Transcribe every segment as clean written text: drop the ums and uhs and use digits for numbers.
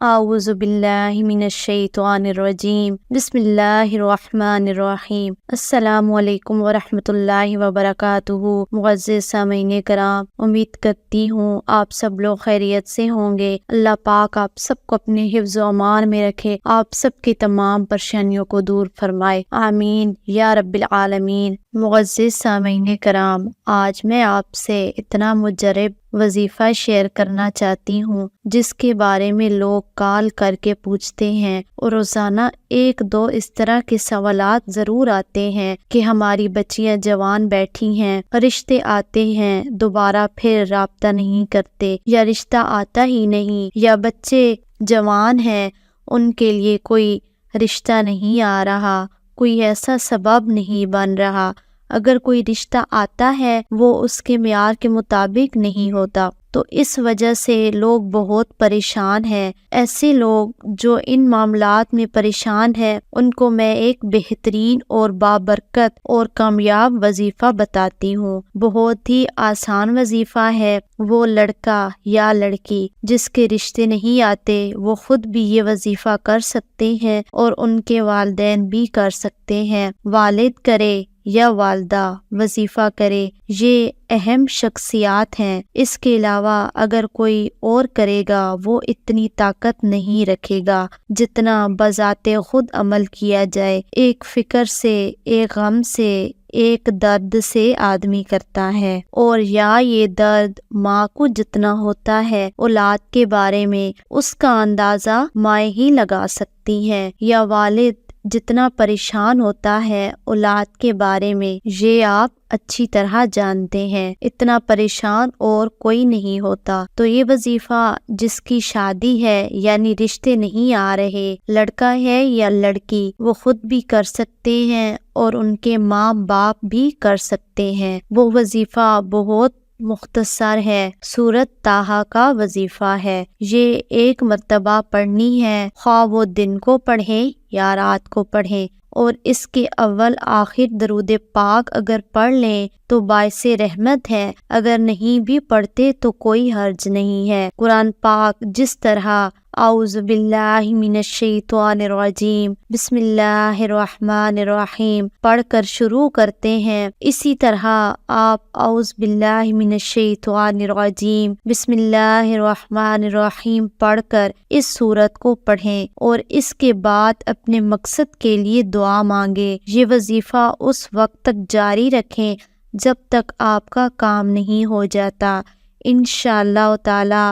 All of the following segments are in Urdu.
اعوذ باللہ من الشیطان الرجیم بسم اللہ الرحمن الرحیم السلام علیکم ورحمۃ اللہ وبرکاتہ۔ معزز سامعین کرام، امید کرتی ہوں آپ سب لوگ خیریت سے ہوں گے۔ اللہ پاک آپ سب کو اپنے حفظ و امان میں رکھے، آپ سب کی تمام پریشانیوں کو دور فرمائے، آمین یا رب العالمین۔ معزز سامعین کرام، آج میں آپ سے اتنا مجرب وظیفہ شیئر کرنا چاہتی ہوں جس کے بارے میں لوگ کال کر کے پوچھتے ہیں، اور روزانہ ایک دو اس طرح کے سوالات ضرور آتے ہیں کہ ہماری بچیاں جوان بیٹھی ہیں، رشتے آتے ہیں دوبارہ پھر رابطہ نہیں کرتے، یا رشتہ آتا ہی نہیں، یا بچے جوان ہیں ان کے لیے کوئی رشتہ نہیں آ رہا، کوئی ایسا سبب نہیں بن رہا، اگر کوئی رشتہ آتا ہے وہ اس کے معیار کے مطابق نہیں ہوتا، تو اس وجہ سے لوگ بہت پریشان ہیں۔ ایسے لوگ جو ان معاملات میں پریشان ہیں ان کو میں ایک بہترین اور بابرکت اور کامیاب وظیفہ بتاتی ہوں۔ بہت ہی آسان وظیفہ ہے۔ وہ لڑکا یا لڑکی جس کے رشتے نہیں آتے وہ خود بھی یہ وظیفہ کر سکتے ہیں اور ان کے والدین بھی کر سکتے ہیں۔ والد کرے یا والدہ وظیفہ کرے، یہ اہم شخصیات ہیں۔ اس کے علاوہ اگر کوئی اور کرے گا وہ اتنی طاقت نہیں رکھے گا جتنا بذات خود عمل کیا جائے، ایک فکر سے، ایک غم سے، ایک درد سے آدمی کرتا ہے، اور یا یہ درد ماں کو جتنا ہوتا ہے اولاد کے بارے میں اس کا اندازہ ماں ہی لگا سکتی ہے، یا والد جتنا پریشان ہوتا ہے اولاد کے بارے میں یہ آپ اچھی طرح جانتے ہیں، اتنا پریشان اور کوئی نہیں ہوتا۔ تو یہ وظیفہ جس کی شادی ہے یعنی رشتے نہیں آ رہے، لڑکا ہے یا لڑکی، وہ خود بھی کر سکتے ہیں اور ان کے ماں باپ بھی کر سکتے ہیں۔ وہ وظیفہ بہت مختصر ہے، سورۃ طٰہٰ کا وظیفہ ہے۔ یہ ایک مرتبہ پڑھنی ہے، خواہ وہ دن کو پڑھیں یا رات کو پڑھیں، اور اس کے اول آخر درود پاک اگر پڑھ لیں تو باعث رحمت ہے، اگر نہیں بھی پڑھتے تو کوئی حرج نہیں ہے۔ قرآن پاک جس طرح اعوذ باللہ من الشیطان الرجیم بسم اللہ الرحمن الرحیم پڑھ کر شروع کرتے ہیں، اسی طرح آپ اعوذ باللہ من الشیطان الرجیم بسم اللہ الرحمن الرحیم پڑھ کر اس سورت کو پڑھیں، اور اس کے بعد اپنے مقصد کے لیے دعا مانگیں۔ یہ وظیفہ اس وقت تک جاری رکھیں جب تک آپ کا کام نہیں ہو جاتا۔ انشاءاللہ تعالی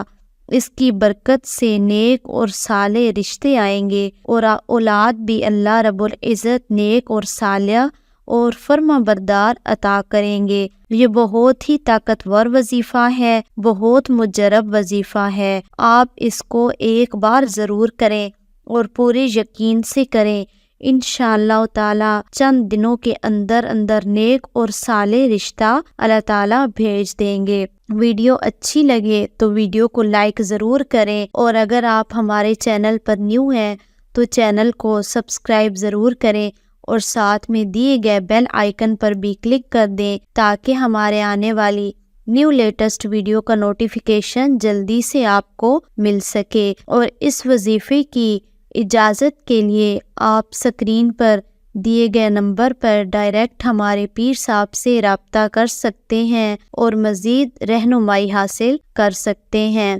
اس کی برکت سے نیک اور صالح رشتے آئیں گے، اور اولاد بھی اللہ رب العزت نیک اور صالح اور فرما بردار عطا کریں گے۔ یہ بہت ہی طاقتور وظیفہ ہے، بہت مجرب وظیفہ ہے۔ آپ اس کو ایک بار ضرور کریں اور پورے یقین سے کریں، انشاءاللہ تعالی چند دنوں کے اندر اندر نیک اور صالح رشتہ اللہ تعالی بھیج دیں گے۔ ویڈیو اچھی لگے تو ویڈیو کو لائک ضرور کریں، اور اگر آپ ہمارے چینل پر نیو ہیں تو چینل کو سبسکرائب ضرور کریں، اور ساتھ میں دیے گئے بیل آئیکن پر بھی کلک کر دیں تاکہ ہمارے آنے والی نیو لیٹسٹ ویڈیو کا نوٹیفیکیشن جلدی سے آپ کو مل سکے۔ اور اس وظیفے کی اجازت کے لیے آپ سکرین پر دیے گئے نمبر پر ڈائریکٹ ہمارے پیر صاحب سے رابطہ کر سکتے ہیں اور مزید رہنمائی حاصل کر سکتے ہیں۔